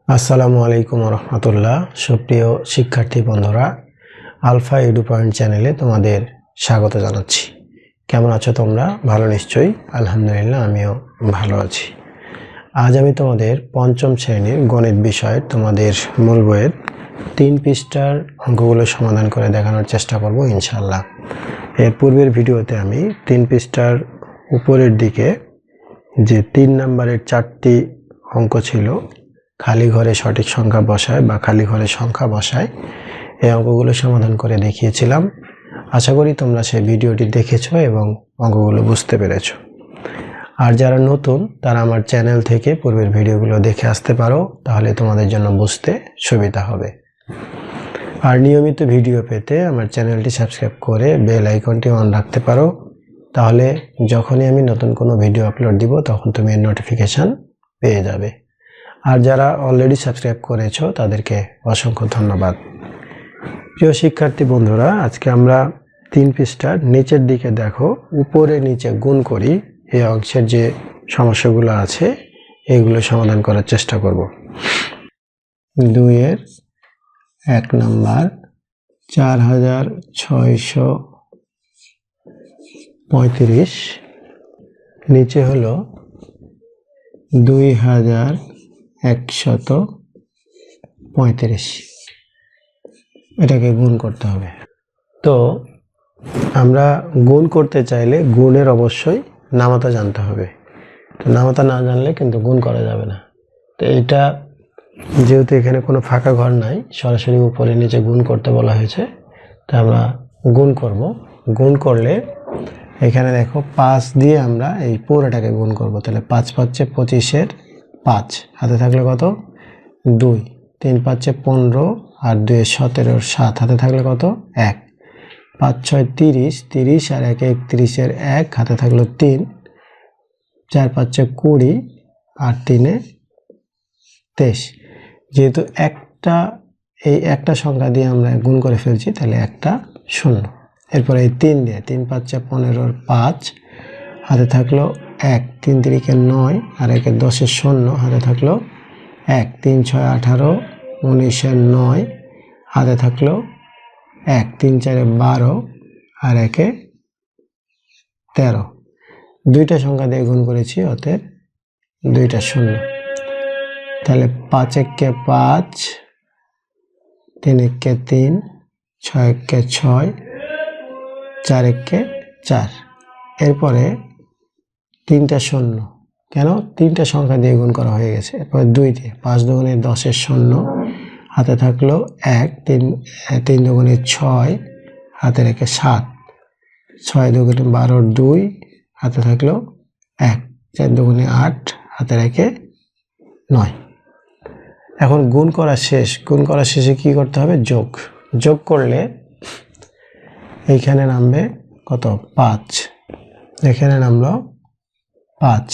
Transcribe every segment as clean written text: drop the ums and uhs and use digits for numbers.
আসসালামু আলাইকুম রহমতুল্লাহ। সুপ্রিয় শিক্ষার্থী বন্ধুরা, আলফা এডু পয়েন্ট চ্যানেলে তোমাদের স্বাগত জানাচ্ছি। কেমন আছো তোমরা? ভালো নিশ্চয়ই। আলহামদুলিল্লাহ, আমিও ভালো আছি। আজ আমি তোমাদের পঞ্চম শ্রেণীর গণিত বিষয়ের তোমাদের মূল বইয়ের 3 পৃষ্ঠার অঙ্কগুলো সমাধান করে দেখানোর চেষ্টা করব ইনশাআল্লাহ। এর পূর্বের ভিডিওতে আমি 3 পৃষ্ঠার উপরের দিকে যে 3 নম্বরের 4টি অঙ্ক ছিল, খালি ঘরে সঠিক সংখ্যা বসায় বা খালি ঘরে সংখ্যা বসায়, এই অঙ্কগুলো সমাধান করে দেখিয়েছিলাম। আশা করি তোমরা সেই ভিডিওটি দেখেছো এবং অঙ্কগুলো বুঝতে পেরেছো। আর যারা নতুন তারা আমার চ্যানেল থেকে পূর্বের ভিডিওগুলো দেখে আসতে পারো, তাহলে তোমাদের জন্য বুঝতে সুবিধা হবে। আর নিয়মিত ভিডিও পেতে আমার চ্যানেলটি সাবস্ক্রাইব করে বেল আইকনটি অন রাখতে পারো, তাহলে যখনই আমি নতুন কোনো ভিডিও আপলোড দিব তখন তুমি এর নোটিফিকেশান পেয়ে যাবে। আর যারা অলরেডি সাবস্ক্রাইব করেছো তাদেরকে অসংখ্য ধন্যবাদ। প্রিয় শিক্ষার্থী বন্ধুরা, আজকে আমরা 3 পৃষ্ঠার নিচের দিকে দেখো, উপরে নিচে গুণ করি এই অংশের যে সমস্যাগুলো আছে এইগুলো সমাধান করার চেষ্টা করব। 2 এর 1 নাম্বার 4635, নিচে হলো 2135, এটাকে গুণ করতে হবে। তো আমরা গুণ করতে চাইলে গুণের অবশ্যই নামতা জানতে হবে। তো নামতা না জানলে কিন্তু গুণ করা যাবে না। তো এইটা যেহেতু এখানে কোনো ফাঁকা ঘর নাই, সরাসরি উপরে নিচে গুণ করতে বলা হয়েছে, তা আমরা গুণ করব। গুণ করলে এখানে দেখো 5 দিয়ে আমরা এই পুরোটাকে গুণ করব। তাহলে 5 পাচ্ছে 25-এর 5, হাতে থাকলে কত? 2। 3 পাচ্ছে 15 আর 2 17-এর 7, হাতে থাকলে কত? 1। 5 6 30, 30 আর 1 31-এর 1, হাতে থাকলো 3। 4 পাচ্ছে 20 আর 3 23। যেহেতু এই একটা সংখ্যা দিয়ে আমরা গুণ করে ফেলছি, তাহলে একটা শূন্য। এরপরে এই 3 দিয়ে 3 পাচ্ছে 15-এর 5, হাতে থাকলো 1। 3 3-কে 9 আর 1 10-এর 0, হাতে থাকলো 1। 3 6 18, 19-এর 9, হাতে থাকলো 1। 3 4-এ 12 আর 1-এ 13। দুইটা সংখ্যা দিয়ে গুণ করেছি, অতএব দুইটা শূন্য। তাহলে 5 1-কে 5, 3 1-কে 3, 6 1-কে 6, 4 1-কে 4। এরপরে 3টা শূন্য, কেন? 3টা সংখ্যা দিয়ে গুণ করা হয়ে গেছে। এরপরে 2 দিয়ে 5 দুগুণে 10-এর 0, হাতে থাকলো 1। 3 দুগুণে 6, হাতে রেখে 7। 6 দুগুণে 12-এর 2, হাতে থাকলো 1। 4 দুগুণে 8, হাতে রেখে 9। এখন গুণ করা শেষ। গুণ করা শেষে কি করতে হবে? যোগ করলে এইখানে নামবে কত? 5। এখানে নামলো 5।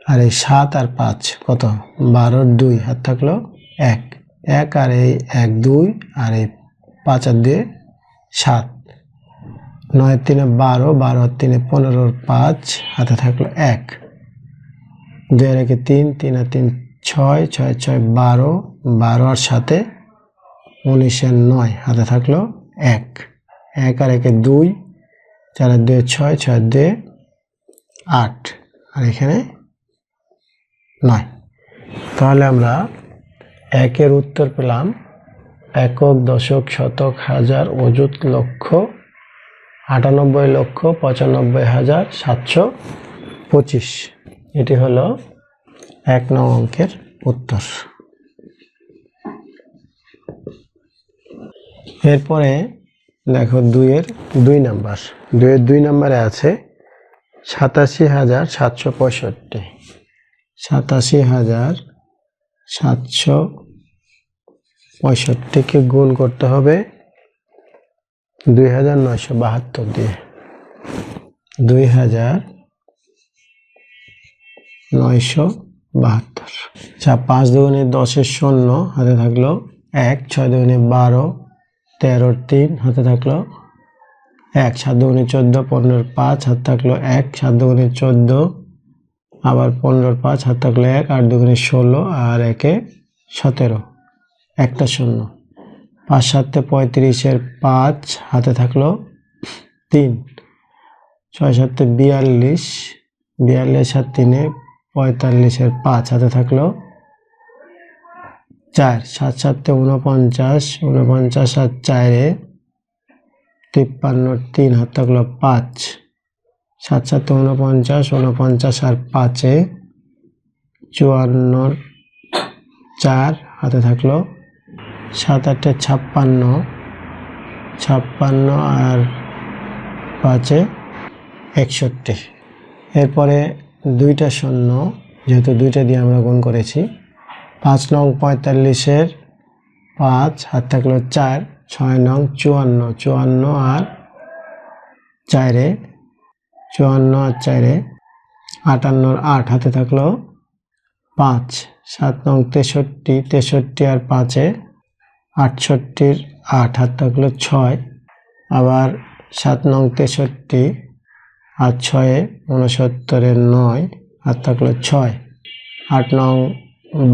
আর এই 7 আর 5 কত? 12-এর 2, হাত থাকলো 1। 1 আর এই 1 2 আর এই 5 আর 2 7। 9 আর 3 12, 12 আর 3 15-এর 5, হাতে থাকলো 1। 2 আর 1 3, 3 আর 3 6, 6 6 12, 12 আর 7 19-এর 9, হাতে থাকলো 1। 1 আর 1 2, 4 আর 2 6, 6 আর 2 8, আর এখানে 9। তাহলে আমরা 1-এর উত্তর পেলাম একক, দশক, শতক, হাজার, অযুত, লক্ষ, 98,95,725। এটি হলো 1 নং অঙ্কের উত্তর। এরপরে দেখো 2 এর 2 নাম্বার। 2 এর 2 নাম্বারে আছে 87,765। 87,765-কে গুণ করতে হবে 2972 দিয়ে। 2972। আচ্ছা, 5 দুগুণে 10-এর 0, হাতে থাকলো 1। 6 দুগুণে 12, 13-এর 3, হাতে থাকলো 1। 7 দুগুণে 14, 15-এর 5, হাতে থাকলো 1। 7 দুগুণে 14, আবার 15-এর 5, হাতে থাকলো 1। 8 দুগুণে 16 আর 1-এ 17, একটা শূন্য। 5 7 35-এর 5 হাতে থাকলো 3, 6 7 42, 42 আর 3 45-এর 5 হাতে থাকলো 4, 7 7 49, 49 আর 4 53, 3 হাতে থাকলো 5, 7 7 49, 49 আর 5 54, 4 হাতে থাকলো 7 8 56, 56 আর 5 61। এরপরে দুইটা শূন্য, যেহেতু দুইটা দিয়ে আমরা গুণ করেছি। 5 নং 45-এর 5 হাত থাকলো 4, 6 নং 54, 54 আর 4 54 আর 4 58, 8 হাতে থাকলো 5, 7 নং 63, 63 আর 5 68, 8 হাত থাকলো 6, আবার 7 নং 63 আর 6 69, 9 হাত থাকলো 6, 8 নং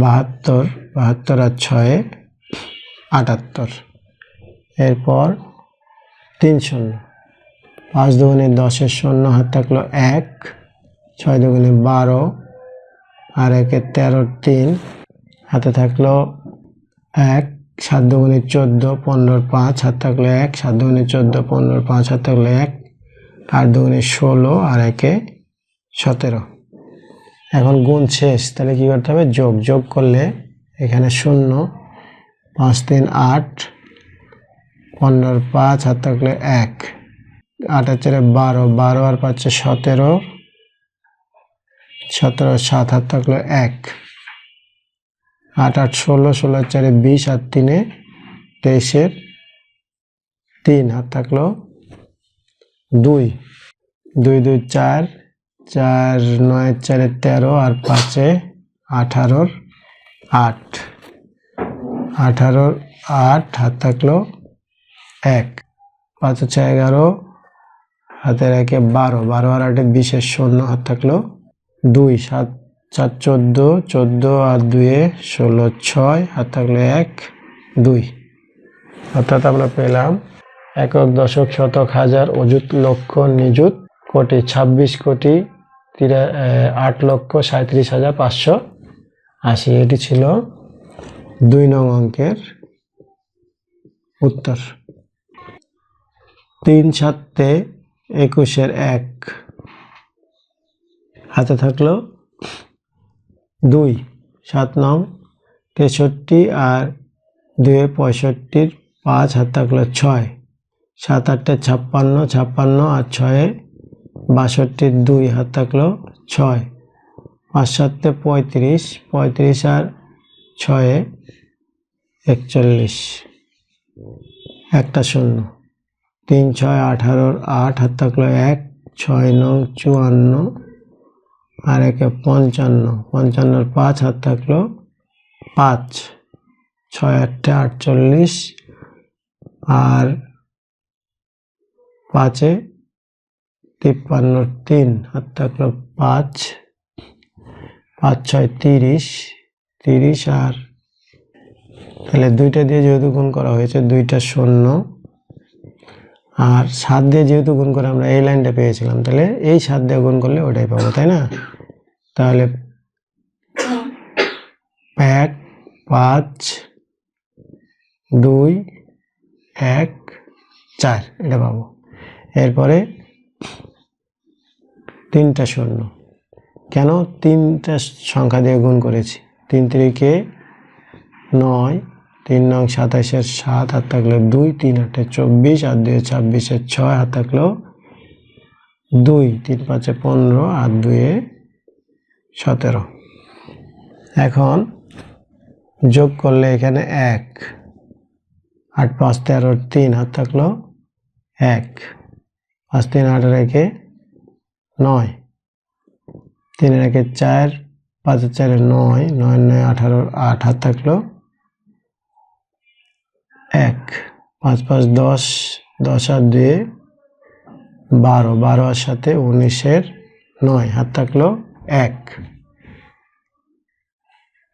72, 72 আর 6 78। এরপর 3 শূন্য, 5 দুগুণে 10-এর শূন্য হাত থাকলো 1, 6 দুগুণে 12 আর 1 13, 3 হাতে থাকলো 1, 7 দুগুণে 14, 15, 5 হাত থাকলো 1, 7 দুগুণে 14, 15, 5 হাত থাকলো 1, 8 দুগুণে 16 আর 1 17। এখন গুণ শেষ, তাহলে কি করতে হবে? যোগ করলে এখানে 0, 5 3 8, 15 5 হাত থাকলে 1, 8 আর 4 12, 12 আর 5 17, 17 7 হাত থাকলো 1, 8 8 16, 16 আর 4 20 আর 3 23-এর 3 হাত থাকলো 2, 2 2 4, 4 9 4 13 আর 5 18, 8 18 8 হাত থাকলো 1, 5 6 11 হাতের 1 12, 12 আর 8 20-এর শূন্য হাত থাকলো 2, 7 4 14, 14 আর 2 16, 6 হাত থাকলো 1 2। অর্থাৎ আমরা পেলাম একক, দশক, শতক, হাজার, অযুত, লক্ষ, নিযুত, কোটি, 26 কোটি 8,37,580। এটি ছিল 2 নং অঙ্কের উত্তর। 3 7 21-এর 1 হাতে থাকলো 2, 7 নং 63 আর 2 65-এর 5 হাতে থাকলো 6, 7 8 56, 56 আর 6 62-এর 2 হাত থাকলো 6, 5 7 35, 35 আর 6 41, একটা শূন্য। 3 6 18, 8 হাত থাকলো 1, 6 নং 54 আর 1 55, 55 5 হাত থাকলো 5, 6 8 48 আর 5 53 3 হাত থাকলো 5, 5 6 30, 30 আর তাহলে দুইটা দিয়ে যেহেতু গুণ করা হয়েছে, দুইটা শূন্য আর 7 দিয়ে যেহেতু গুণ করে আমরা এই লাইনটা পেয়েছিলাম, তাহলে এই 7 দিয়ে গুণ করলে ওটাই পাবো, তাই না? তাহলে 1 5 2 1 4 এটা পাবো। এরপরে 3টা শূন্য, কেন 3টা সংখ্যা দিয়ে গুণ করেছি? 3 3 9, 3 নং 27-এর 7 হাত থাকলো 2, 3 8 24 আর 2 26-এর 6 হাত থাকলো 2, 3 5 15 আর 2 17। এখন যোগ করলে এখানে 1, 8 5 13 3 হাত থাকলো 1, 5 3 8 রেখে 9, 3 রেখে 4, 5 4 9, 9 9 18 8 হাত থাকলো 1, 5 5 10, 10 আর 2 12, 12 আর সাথে 19-এর 9 হাত থাকলো 1।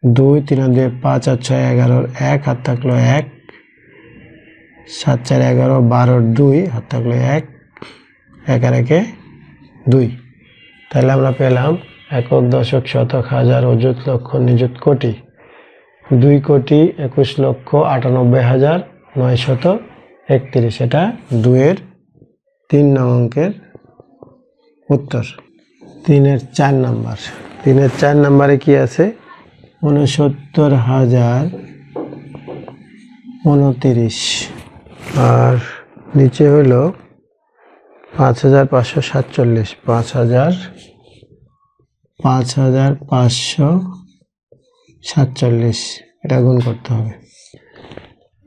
2 3 2 5 আর 6 11 1 হাত থাকলো 1 7 4 11 12 2 হাত থাকলো 1 1 আর 1 2। তাহলে আমরা পেলাম একক দশক শতক হাজার অযুত লক্ষ নিযুত কোটি 2,21,98,931। এটা 2-এর 3 নং অঙ্কের উত্তর। 3-এর 4 নাম্বার। 3-এর 4 নাম্বারে কি আছে? 69,029 আর নিচে হলো 5,547 5,547 এটা গুণ করতে হবে।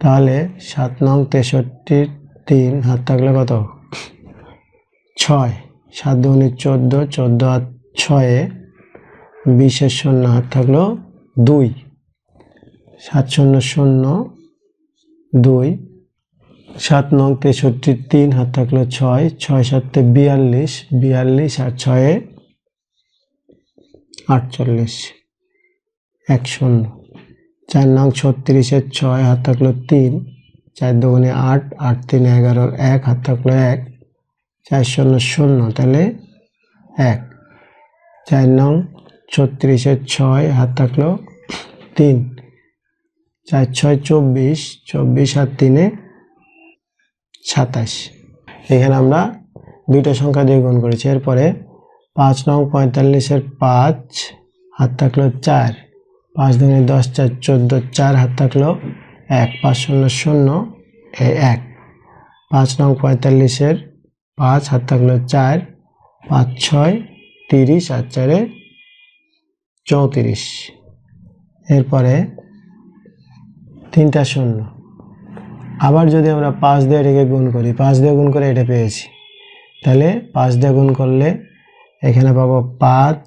তাহলে 7 নং 63 3 হাত থাকলে কত? 6 7 2 14 14 আর 6 20 শূন্য হাত থাকলো 2 7 0 0 2 7 নং 63 3 হাত থাকলো 6 6 7 42 42 আর 6 48 1 0 4 নং 36 6 হাত থাকলো 3 4 2 8 8 3 11 1 হাত থাকলো 1 4 0 0 তাহলে 1 4 নং 36 6 হাত থাকলো 3 4 6 24 24 আর 3 27। এখানে আমরা দুইটা সংখ্যা দিয়ে গুণ করেছি। এরপরে 5 নং 45 5 হাত থাকলো 4 5 2 10 4 14 4 হাত থাকলো 1 5 0 0 1 5 নং 45 5 হাত থাকলো 4 5 6 30 আর 4 34। এরপরে 3টা শূন্য। আবার যদি আমরা 5 দিয়ে এটাকে গুণ করি, 5 দিয়ে গুণ করে এটা পেয়েছি, তাহলে 5 দিয়ে গুণ করলে এখানে পাবো 5,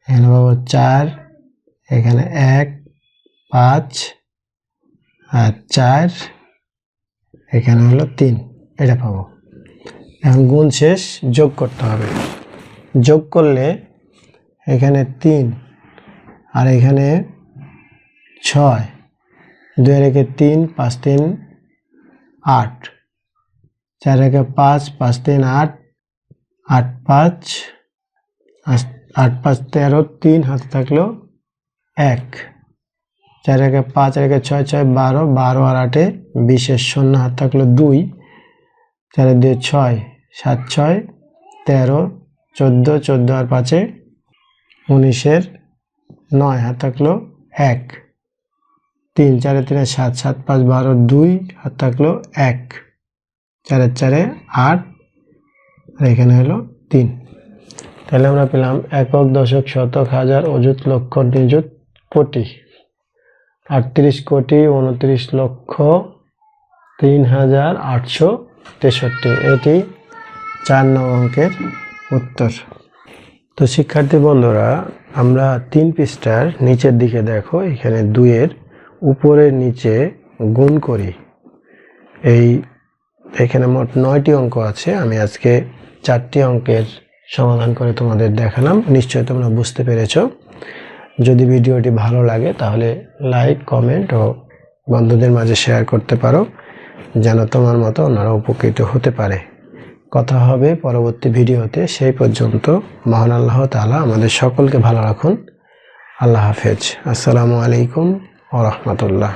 এখানে পাবো 4, এখানে 1 5 আর 4, এখানে হলো 3, এটা পাবো। এখন গুণ শেষ, যোগ করতে হবে। যোগ করলে এখানে 3 আর এখানে 6, 2 রেখে 3 5 3 8, 4 রেখে 5 5 3 8 8 5 8 5 13 3 হাতে থাকলো 1, 4 রেখে 5 রেখে 6 6 12 12 আর 8 20 শূন্য হাতে থাকলো 2, 4 2 6 7 6 13 14 14 আর 5 19 9 হাতে থাকলো 1, 3 4 3 7 7 5 12 2 হাত থাকলো 1, 4 4 8 আর এখানে হলো 3। তাহলে আমরা পেলাম একক দশক শতক হাজার অযুত লক্ষ নিযুত কোটি 38,29,03,863। এটি 4 নং অঙ্কের উত্তর। তো শিক্ষার্থী বন্ধুরা, আমরা 3 পৃষ্ঠার নিচের দিকে দেখো, এখানে 2-এর উপরের নিচে গুণ করি। এখানে মোট 9টি অঙ্ক আছে। আমি আজকে 4টি অঙ্কের সমাধান করে তোমাদের দেখালাম। নিশ্চয়ই তোমরা বুঝতে পেরেছো। যদি ভিডিওটি ভালো লাগে তাহলে লাইক কমেন্ট ও বন্ধুদের মাঝে শেয়ার করতে পারো, যেন তোমার মতো ওনারা উপকৃত হতে পারে। কথা হবে পরবর্তী ভিডিওতে। সেই পর্যন্ত মহান আল্লাহ তাআলা আমাদের সকলকে ভালো রাখুন। আল্লাহ হাফেজ। আসসালামু আলাইকুম ওয়া রাহমাতুল্লাহ।